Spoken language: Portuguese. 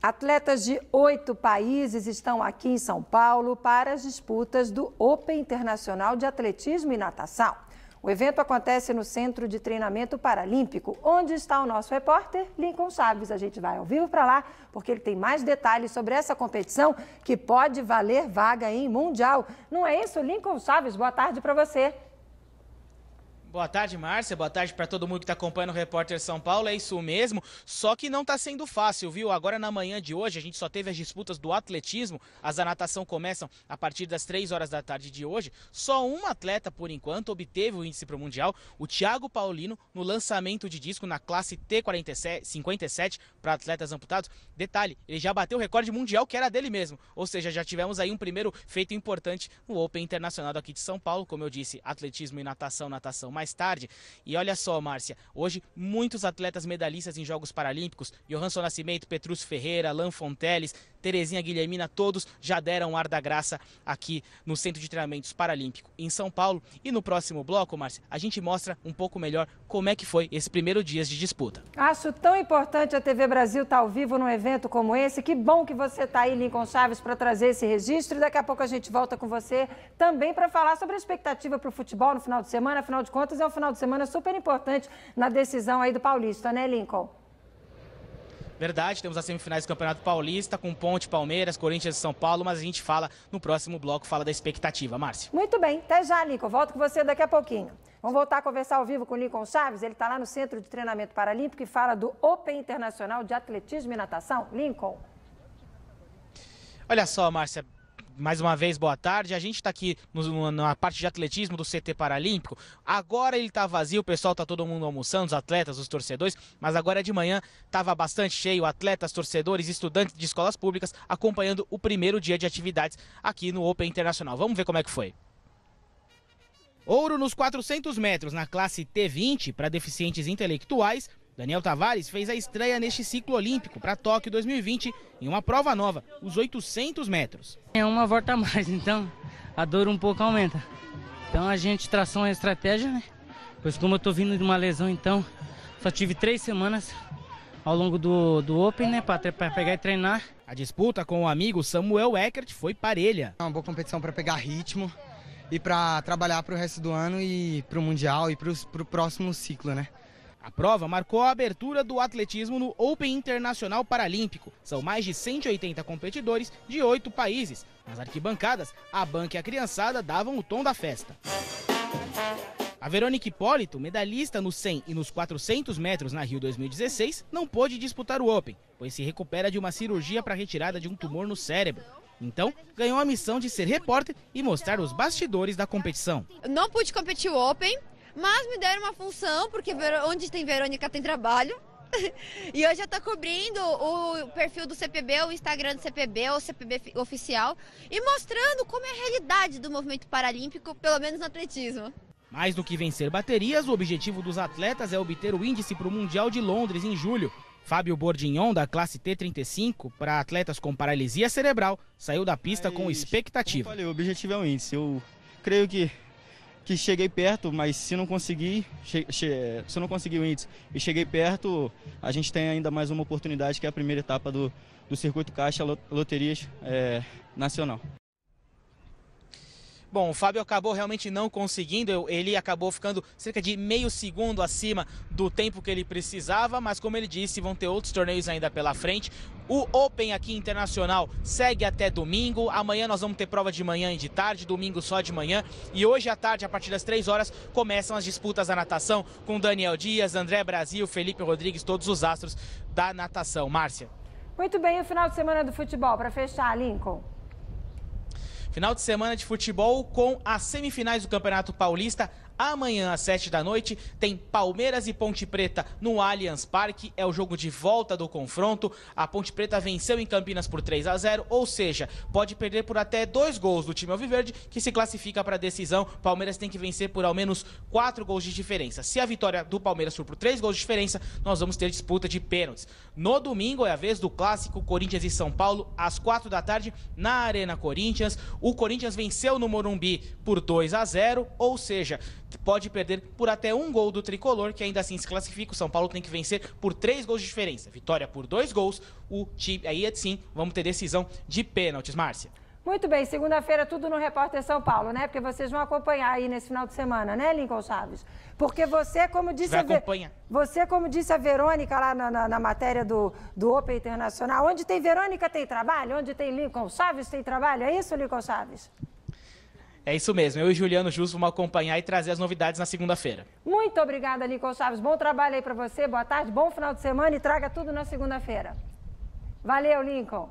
Atletas de 8 países estão aqui em São Paulo para as disputas do Open Internacional de Atletismo e Natação. O evento acontece no Centro de Treinamento Paralímpico, onde está o nosso repórter Lincoln Chaves. A gente vai ao vivo para lá, porque ele tem mais detalhes sobre essa competição que pode valer vaga em Mundial. Não é isso, Lincoln Chaves? Boa tarde para você. Boa tarde, Márcia. Boa tarde para todo mundo que está acompanhando o Repórter São Paulo. É isso mesmo, só que não está sendo fácil, viu? Agora na manhã de hoje a gente só teve as disputas do atletismo. As da natação começam a partir das 3 horas da tarde de hoje. Só um atleta, por enquanto, obteve o índice para o Mundial, o Thiago Paulino, no lançamento de disco na classe T57 para atletas amputados. Detalhe, ele já bateu o recorde mundial que era dele mesmo. Ou seja, já tivemos aí um primeiro feito importante no Open Internacional aqui de São Paulo. Como eu disse, atletismo e natação mais tarde. E olha só, Márcia, hoje muitos atletas medalhistas em Jogos Paralímpicos, Johansson Nascimento, Petrúcio Ferreira, Alan Fonteles, Terezinha Guilhermina, todos já deram o ar da graça aqui no Centro de Treinamentos Paralímpico em São Paulo. E no próximo bloco, Márcia, a gente mostra um pouco melhor como é que foi esse primeiro dia de disputa. Acho tão importante a TV Brasil estar ao vivo num evento como esse. Que bom que você está aí, Lincoln Chaves, para trazer esse registro. E daqui a pouco a gente volta com você também para falar sobre a expectativa para o futebol no final de semana. Afinal de contas, é um final de semana super importante na decisão aí do Paulista, né, Lincoln? Verdade, temos as semifinais do Campeonato Paulista com Ponte, Palmeiras, Corinthians e São Paulo, mas a gente fala no próximo bloco, fala da expectativa. Márcia. Muito bem, até já, Lincoln. Volto com você daqui a pouquinho. Vamos voltar a conversar ao vivo com o Lincoln Chaves. Ele está lá no Centro de Treinamento Paralímpico e fala do Open Internacional de Atletismo e Natação. Lincoln. Olha só, Márcia. Mais uma vez, boa tarde. A gente está aqui na parte de atletismo do CT Paralímpico. Agora ele está vazio, o pessoal está todo mundo almoçando, os atletas, os torcedores, mas agora de manhã estava bastante cheio, atletas, torcedores, estudantes de escolas públicas acompanhando o primeiro dia de atividades aqui no Open Internacional. Vamos ver como é que foi. Ouro nos 400 metros na classe T20 para deficientes intelectuais. Daniel Tavares fez a estreia neste ciclo olímpico para Tóquio 2020 em uma prova nova, os 800 metros. É uma volta a mais, então a dor um pouco aumenta. Então a gente traçou uma estratégia, né? Pois como eu tô vindo de uma lesão, então só tive 3 semanas ao longo do Open, né? Para pegar e treinar. A disputa com o amigo Samuel Eckert foi parelha. É uma boa competição para pegar ritmo e para trabalhar para o resto do ano e para o Mundial e para o próximo ciclo, né? A prova marcou a abertura do atletismo no Open Internacional Paralímpico. São mais de 180 competidores de 8 países. Nas arquibancadas, a banca e a criançada davam o tom da festa. A Verônica Hipólito, medalhista nos 100 e nos 400 metros na Rio 2016, não pôde disputar o Open, pois se recupera de uma cirurgia para retirada de um tumor no cérebro. Então, ganhou a missão de ser repórter e mostrar os bastidores da competição. Não pude competir o Open, mas me deram uma função, porque onde tem Verônica tem trabalho. E hoje eu estou cobrindo o perfil do CPB, o Instagram do CPB, o CPB oficial, e mostrando como é a realidade do movimento paralímpico, pelo menos no atletismo. Mais do que vencer baterias, o objetivo dos atletas é obter o índice para o Mundial de Londres em julho. Fábio Bordignon, da classe T35, para atletas com paralisia cerebral, saiu da pista com expectativa. Como eu falei, o objetivo é o índice. Eu creio que cheguei perto, mas se não conseguir o índice e cheguei perto, a gente tem ainda mais uma oportunidade, que é a primeira etapa do Circuito Caixa Loterias Nacional. Bom, o Fábio acabou realmente não conseguindo, ele acabou ficando cerca de meio segundo acima do tempo que ele precisava, mas como ele disse, vão ter outros torneios ainda pela frente. O Open aqui internacional segue até domingo, amanhã nós vamos ter prova de manhã e de tarde, domingo só de manhã, e hoje à tarde, a partir das 3 horas, começam as disputas da natação com Daniel Dias, André Brasil, Felipe Rodrigues, todos os astros da natação. Márcia. Muito bem, e o final de semana do futebol, para fechar, Lincoln? Final de semana de futebol com as semifinais do Campeonato Paulista. Amanhã, às 7 da noite, tem Palmeiras e Ponte Preta no Allianz Parque. É o jogo de volta do confronto. A Ponte Preta venceu em Campinas por 3-0, ou seja, pode perder por até 2 gols do time alviverde, que se classifica para a decisão. Palmeiras tem que vencer por ao menos 4 gols de diferença. Se a vitória do Palmeiras for por 3 gols de diferença, nós vamos ter disputa de pênaltis. No domingo é a vez do clássico Corinthians e São Paulo, às 4 da tarde, na Arena Corinthians. O Corinthians venceu no Morumbi por 2-0, ou seja, pode perder por até 1 gol do tricolor, que ainda assim se classifica. O São Paulo tem que vencer por 3 gols de diferença. Vitória por 2 gols, o time aí sim vamos ter decisão de pênaltis, Márcia. Muito bem, segunda-feira tudo no Repórter São Paulo, né? Porque vocês vão acompanhar aí nesse final de semana, né, Lincoln Chaves? Porque você, como disse, como disse a Verônica lá na matéria do Open Internacional, onde tem Verônica tem trabalho, onde tem Lincoln Chaves tem trabalho, é isso, Lincoln Chaves? É isso mesmo, eu e Juliano Justo vamos acompanhar e trazer as novidades na segunda-feira. Muito obrigada, Lincoln Chaves. Bom trabalho aí para você, boa tarde, bom final de semana e traga tudo na segunda-feira. Valeu, Lincoln.